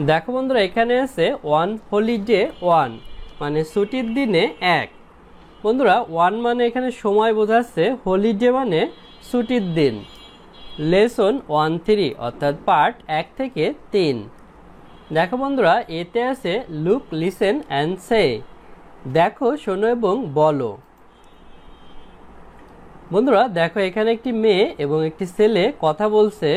দেখো বন্ধুরা, এখানে আছে ওয়ান হলিডে ওয়ান, মানে ছুটির দিনে এক। বন্ধুরা, ওয়ান মানে এখানে সময় বোঝাচ্ছে, হলিডে মানে ছুটির দিন। লেসন 1-3 অর্থাৎ পার্ট 1 থেকে 3। দেখো বন্ধুরা, এতে আছে লুক, লিসেন অ্যান্ড সে, দেখো, শোনো এবং বলো। বন্ধুরা দেখো, এখানে একটি মেয়ে এবং একটি ছেলে কথা বলছে।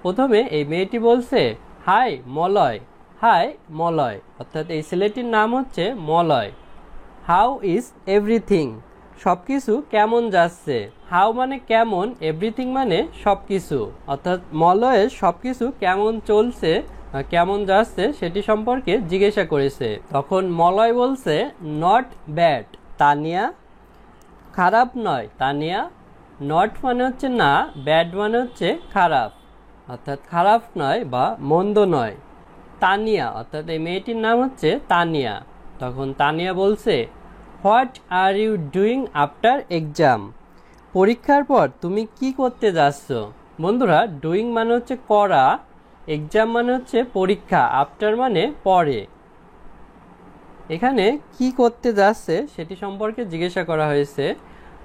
প্রথমে এই মেয়েটি বলছে, হাই মলয়, হাই মলয়, অর্থাৎ এই ছেলেটির নাম হচ্ছে মলয়। হাউ ইজ এভরিথিং, সব কিছু কেমন যাচ্ছে। হাউ মানে কেমন, এভরিথিং মানে সব কিছু, অর্থাৎ মলয়ের সব কিছু কেমন চলছে, কেমন যাচ্ছে সেটি সম্পর্কে জিজ্ঞাসা করেছে। তখন মলয় বলছে, নট ব্যাড তানিয়া, খারাপ নয় তানিয়া। নট মানে হচ্ছে না, ব্যাড মানে হচ্ছে খারাপ, অর্থাৎ খারাপ নয় বা মন্দ নয়। তানিয়া অর্থাৎ এই মেয়েটির নাম হচ্ছে তানিয়া। তখন তানিয়া বলছে, what are you doing after exam, পরীক্ষার পর তুমি কি করতে যাচ্ছ। বন্ধুরা, ডুইং মানে হচ্ছে করা, এক্সাম মানে হচ্ছে পরীক্ষা, আফটার মানে পরে। এখানে কি করতে যাচ্ছে সেটি সম্পর্কে জিজ্ঞাসা করা হয়েছে।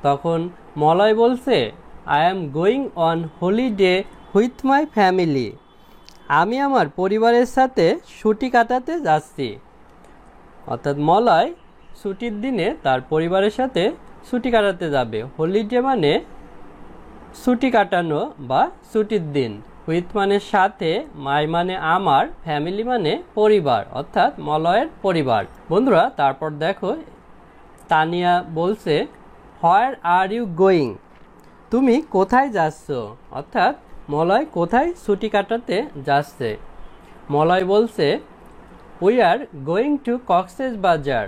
তখন মলয় বলছে, I am going on holiday with my family, আমি আমার পরিবারের সাথে ছুটি কাটাতে যাচ্ছি। অর্থাৎ মলয় ছুটির দিনে তার পরিবারের সাথে ছুটি কাটাতে যাবে। হলিডে মানে ছুটি কাটানো বা ছুটির দিন। উইথ মানে সাথে, মাই মানে আমার, ফ্যামিলি মানে পরিবার, অর্থাৎ মলয়ের পরিবার। বন্ধুরা, তারপর দেখো তানিয়া বলছে, হোয়ার আর ইউ গোয়িং, তুমি কোথায় যাচ্ছ, অর্থাৎ মলয় কোথায় ছুটি কাটাতে যাচ্ছে। মলয় বলছে, we are going to Cox's Bazar,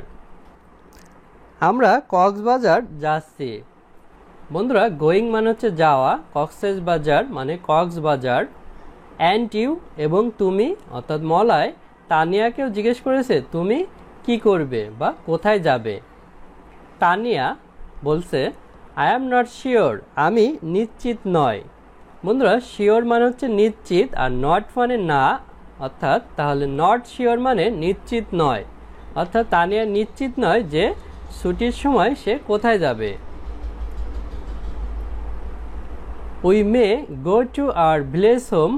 আমরা কক্সবাজার যাচ্ছি। বন্ধুরা, গোয়িং মানে হচ্ছে যাওয়া, কক্সবাজার মানে কক্সবাজার। অ্যান্ড ইউ এবং তুমি, অর্থাৎ মলয় তানিয়াকেও জিজ্ঞেস করেছে তুমি কি করবে বা কোথায় যাবে। তানিয়া বলছে, আই অ্যাম নট শিওর, আমি নিশ্চিত নয়। বন্ধুরা, শিওর মানে হচ্ছে নিশ্চিত, আর নট মানে না, অর্থাৎ তাহলে নট শিওর মানে নিশ্চিত নয়, অর্থাৎ তানিয়া নিশ্চিত নয় যে ছুটির সময় সে কোথায় যাবে। We may go to our village home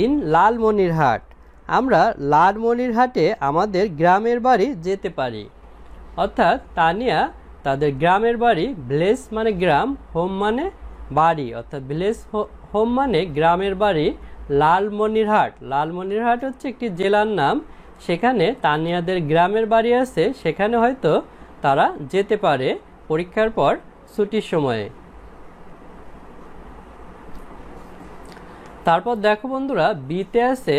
in Lalmonirhat, আমরা লালমনিরহাটে আমাদের গ্রামের বাড়ি যেতে পারি। অর্থাৎ তানিয়া তাদের গ্রামের বাড়ি, ভিলেজ মানে গ্রাম, হোম মানে বাড়ি, অর্থাৎ ভিলেজ হোম মানে গ্রামের বাড়ি, লালমনিরহাট, লালমনিরহাট হচ্ছে একটি জেলার নাম, সেখানে তানিয়াদের গ্রামের বাড়ি আছে, সেখানে হয়তো তারা যেতে পারে পরীক্ষার পর ছুটির সময়ে। তারপর দেখো বন্ধুরা, বিতে আছে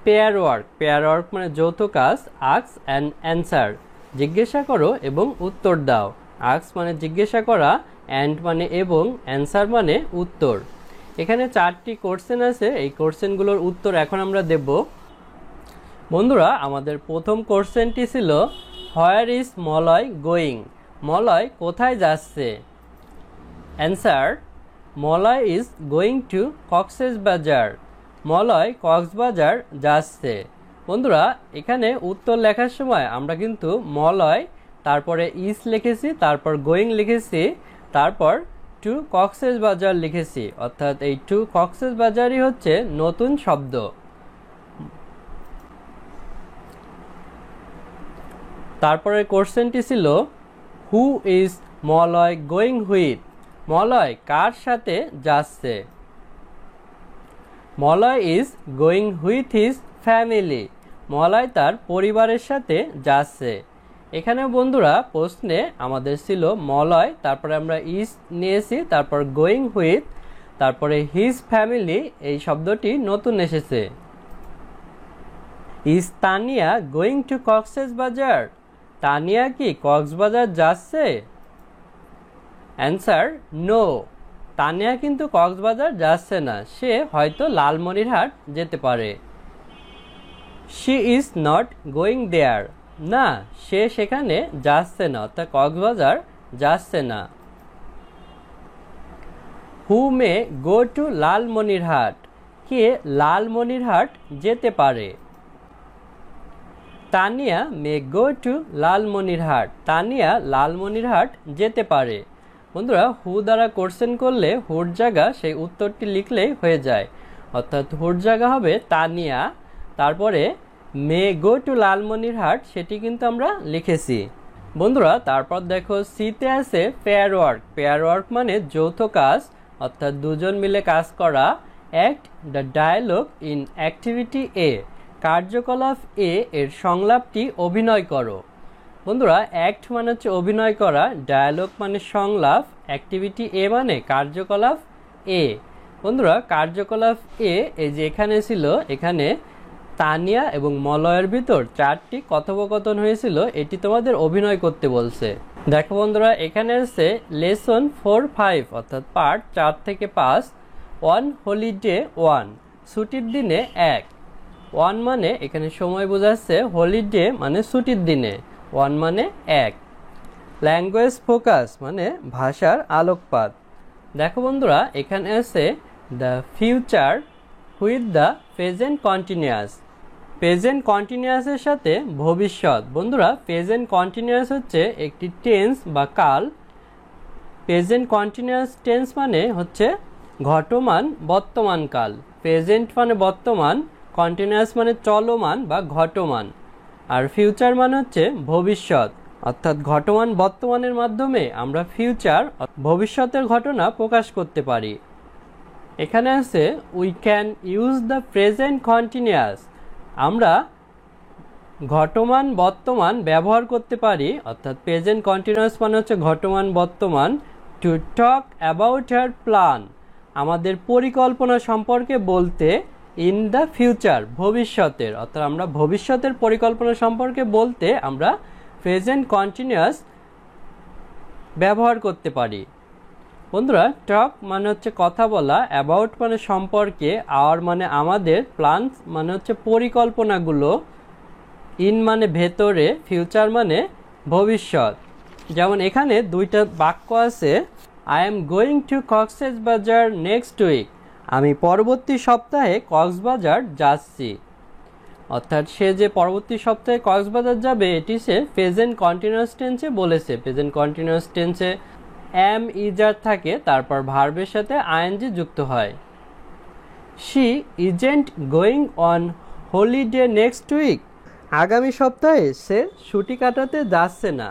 পেয়ার ওয়ার্ক, পেয়ার ওয়ার্ক মানে যৌথ কাজ। আস্ক অ্যান্ড অ্যান্সার, জিজ্ঞাসা করো এবং উত্তর দাও। আস্ক মানে জিজ্ঞাসা করা, অ্যান্ড মানে এবং, অ্যান্সার মানে উত্তর। এখানে 4টি কোশ্চেন আছে, এই কোশ্চেনগুলোর উত্তর এখন আমরা দেব। বন্ধুরা, আমাদের প্রথম কোশ্চেনটি ছিল, where is Malay going, Malay কোথায় যাচ্ছে। Answer, Malay is going to Cox's Bazar, Malay Cox's Bazar যাচ্ছে। বন্ধুরা, এখানে উত্তর লেখার সময় আমরা কিন্তু মলয়, তারপরে ইজ লিখেছি, তারপর গোয়িং লিখেছি, তারপর টু কক্সবাজার লিখেছি, অর্থাৎ এই টু কক্সবাজারই হচ্ছে নতুন শব্দ। তারপরে কোশ্চেনটি ছিল, who is Malay going with, Malay কার সাথে যাচ্ছে। Malay is going with his family, Malay তার পরিবারের সাথে যাচ্ছে। এখানে বন্ধুরা প্রশ্নে আমাদের ছিল মলয়, তারপরে আমরা ইজ নিয়েছি, তারপর গোয়িং হুইথ, তারপরে হিজ ফ্যামিলি, এই শব্দটি নতুন এসেছে। Is Tania going to Cox's Bazar, Tania কি কক্সবাজার যাচ্ছে। অ্যান্সার, নো, তানিয়া কিন্তু কক্সবাজার যাচ্ছে না, সে হয়তো লালমনিরহাট যেতে পারে। She is not going there, না, সে সেখানে যাচ্ছে না, অর্থাৎ কক্সবাজার যাচ্ছে না। Who may go to Lalmonirhat, কে লালমনিরহাট যেতে পারে। Tania may go to Lalmonirhat. Tania Lalmonirhat যেতে পারে। বন্ধুরা হু দ্বারা কোশ্চেন করলে হুর জায়গা সেই উত্তরটি লিখলেই হয়ে যায়, অর্থাৎ হুর জায়গা হবে তানিয়া, তারপরে মে গো টু লালমনিরহাট সেটি কিন্তু আমরা লিখেছি। বন্ধুরা তারপর দেখো সিতে আছে পেয়ার ওয়ার্ক। পেয়ার ওয়ার্ক মানে যৌথ কাজ, অর্থাৎ দুজন মিলে কাজ করা। Act the dialogue in activity A. কার্যকলাপ এ এর সংলাপটি অভিনয় করো। বন্ধুরা অ্যাক্ট মানে হচ্ছে অভিনয় করা, ডায়ালগ মানে সংলাপ, অ্যাক্টিভিটি এ মানে কার্যকলাপ এ। বন্ধুরা কার্যকলাপ এ এই যে এখানে ছিল, এখানে তানিয়া এবং মলয়ের ভিতর 4টি কথোপকথন হয়েছিল, এটি তোমাদের অভিনয় করতে বলছে। দেখো বন্ধুরা এখানে আছে লেসন 4-5 অর্থাৎ পার্ট 4 থেকে 5। 1 হলিডে 1 ছুটির দিনে 1। 1 মানে এখানে সময় বোঝাচ্ছে, হলিডে মানে ছুটির দিনে, 1 মানে 1। ল্যাঙ্গুয়েজ ফোকাস মানে ভাষার আলোকপাত। দেখো বন্ধুরা এখানে আছে the future with the present continuous. Present কন্টিনিউয়াসের সাথে ভবিষ্যৎ। বন্ধুরা প্রেজেন্ট কন্টিনিউয়াস হচ্ছে একটি টেন্স বা কাল। প্রেজেন্ট কন্টিনিউয়াস টেন্স মানে হচ্ছে ঘটমান বর্তমান কাল। প্রেজেন্ট মানে বর্তমান, কন্টিনিউয়াস মানে চলমান বা ঘটমান, আর ফিউচার মানে হচ্ছে ভবিষ্যৎ, অর্থাৎ ঘটমান বর্তমানের মাধ্যমে আমরা ফিউচার ভবিষ্যতের ঘটনা প্রকাশ করতে পারি। এখানে আছে we can use the present continuous. আমরা ঘটমান বর্তমান ব্যবহার করতে পারি, অর্থাৎ প্রেজেন্ট কন্টিনিউয়াস মানে হচ্ছে ঘটমান বর্তমান। To talk about her plan আমাদের পরিকল্পনা সম্পর্কে বলতে। ইন দ্য ফিউচার ভবিষ্যতের, অর্থাৎ আমরা ভবিষ্যতের পরিকল্পনা সম্পর্কে বলতে আমরা প্রেজেন্ট কন্টিনিউয়াস ব্যবহার করতে পারি। বন্ধুরা টক মানে হচ্ছে কথা বলা, অ্যাবাউট মানে সম্পর্কে, আওয়ার মানে আমাদের, প্ল্যানস মানে হচ্ছে পরিকল্পনাগুলো, ইন মানে ভেতরে, ফিউচার মানে ভবিষ্যৎ। যেমন এখানে দুইটা বাক্য আছে, I am going to Cox's Bazar next week. আমি পরবর্তী সপ্তাহে কক্সবাজার যাচ্ছি। অর্থাৎ সে যে পরবর্তী সপ্তাহে কক্সবাজার যাবে এটি সে প্রেজেন্ট কন্টিনিউয়াস টেন্সে বলেছে। প্রেজেন্ট কন্টিনিউয়াস টেন্সে এম ইজার থাকে, তারপর ভার্বের সাথে আইএনজি যুক্ত হয়। She isn't going on holiday next week. আগামী সপ্তাহে সে ছুটি কাটাতে যাচ্ছে না।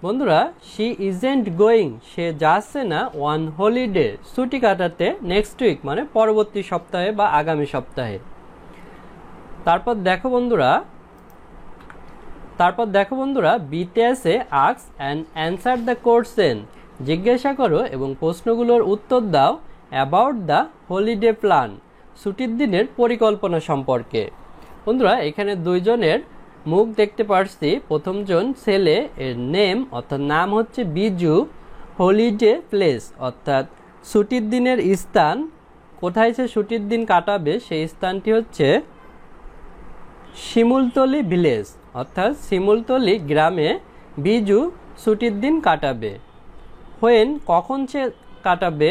বন্ধুরা শি ইজেন্ট গোয়িং সে যাচ্ছে না, অন হলিডে ছুটি কাটাতে, নেক্সট উইক মানে পরবর্তী সপ্তাহে বা আগামী সপ্তাহে। তারপর দেখো বন্ধুরা বিতে আছে ask and answer the question. জিজ্ঞাসা করো এবং প্রশ্নগুলোর উত্তর দাও। অ্যাবাউট দ্য হলিডে প্ল্যান ছুটির দিনের পরিকল্পনা সম্পর্কে। বন্ধুরা এখানে দুইজনের মুখ দেখতে পারছি। প্রথমজন ছেলে, এর নেম অর্থাৎ নাম হচ্ছে বিজু। হলিডে প্লেস অর্থাৎ ছুটির দিনের স্থান, কোথায় সে ছুটির দিন কাটাবে সেই স্থানটি হচ্ছে শিমুলতলি ভিলেজ, অর্থাৎ শিমুলতলি গ্রামে বিজু ছুটির দিন কাটাবে। হোয়েন কখন সে কাটাবে,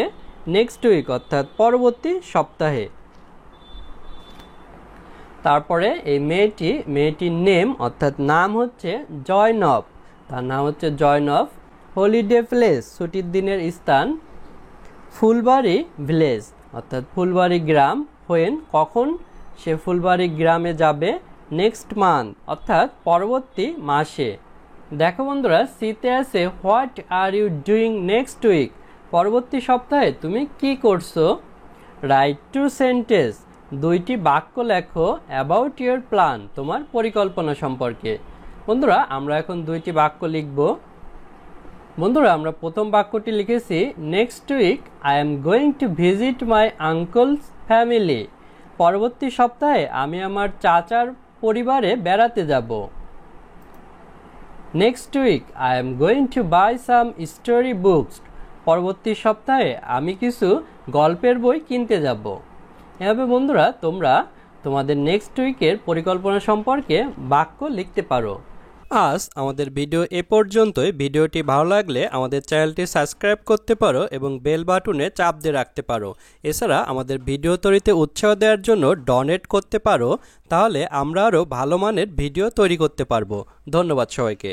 নেক্সট উইক অর্থাৎ পরবর্তী সপ্তাহে। তারপরে এই মেয়েটির নেম অর্থাৎ নাম হচ্ছে জয়নব, তার নাম হচ্ছে জয়নব। হলিডে প্লেস ছুটির দিনের স্থান ফুলবাড়ি ভিলেজ অর্থাৎ ফুলবাড়ি গ্রাম। হোয়েন কখন সে ফুলবাড়ি গ্রামে যাবে, নেক্সট মান্থ অর্থাৎ পরবর্তী মাসে। দেখো বন্ধুরা সিতে আছে what are you doing next week. পরবর্তী সপ্তাহে তুমি কি করছো। রাইট টু সেন্টেন্স দুইটি বাক্য লেখো অ্যাবাউট ইউর প্ল্যান তোমার পরিকল্পনা সম্পর্কে। বন্ধুরা আমরা এখন দুইটি বাক্য লিখব। বন্ধুরা আমরা প্রথম বাক্যটি লিখেছি next week I am going to visit my uncle's family. পরবর্তী সপ্তাহে আমি আমার চাচার পরিবারে বেড়াতে যাব। Next week I am going to buy some story books. পরবর্তী সপ্তাহে আমি কিছু গল্পের বই কিনতে যাব। এভাবে বন্ধুরা তোমরা তোমাদের নেক্সট উইকের পরিকল্পনা সম্পর্কে বাক্য লিখতে পারো। আজ আমাদের ভিডিও এ পর্যন্তই। ভিডিওটি ভালো লাগলে আমাদের চ্যানেলটি সাবস্ক্রাইব করতে পারো এবং বেল বাটনে চাপ দিয়ে রাখতে পারো। এছাড়া আমাদের ভিডিও তৈরিতে উৎসাহ দেওয়ার জন্য ডোনেট করতে পারো, তাহলে আমরা আরও ভালো মানের ভিডিও তৈরি করতে পারবো। ধন্যবাদ সবাইকে।